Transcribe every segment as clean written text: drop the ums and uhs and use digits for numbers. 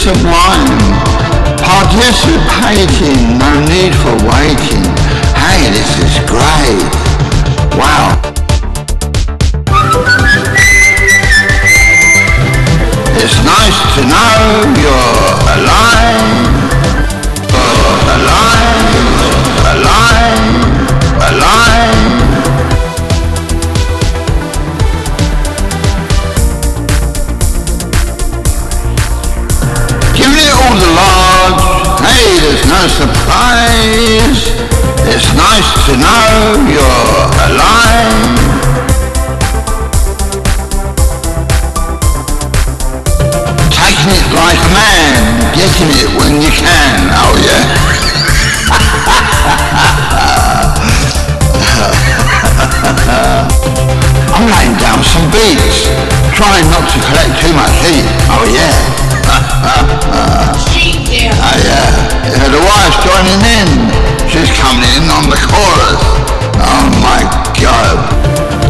sublime. Participating, no need for waiting. Hey, this is great. Wow. It's nice to know you're alive. Alive. Giving it all the large, hey, there's no surprise. It's nice to know you're alive. Taking it like a man, getting it when you can, oh yeah. I'm laying down some beats, trying not to collect too much heat, oh yeah. Oh yeah, the wife's joining in, she's coming in on the chorus, oh my god.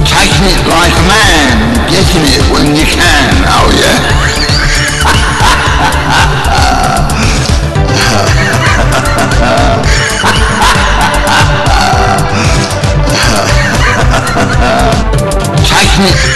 Taking it like a man, getting it when you can, oh yeah. Taking it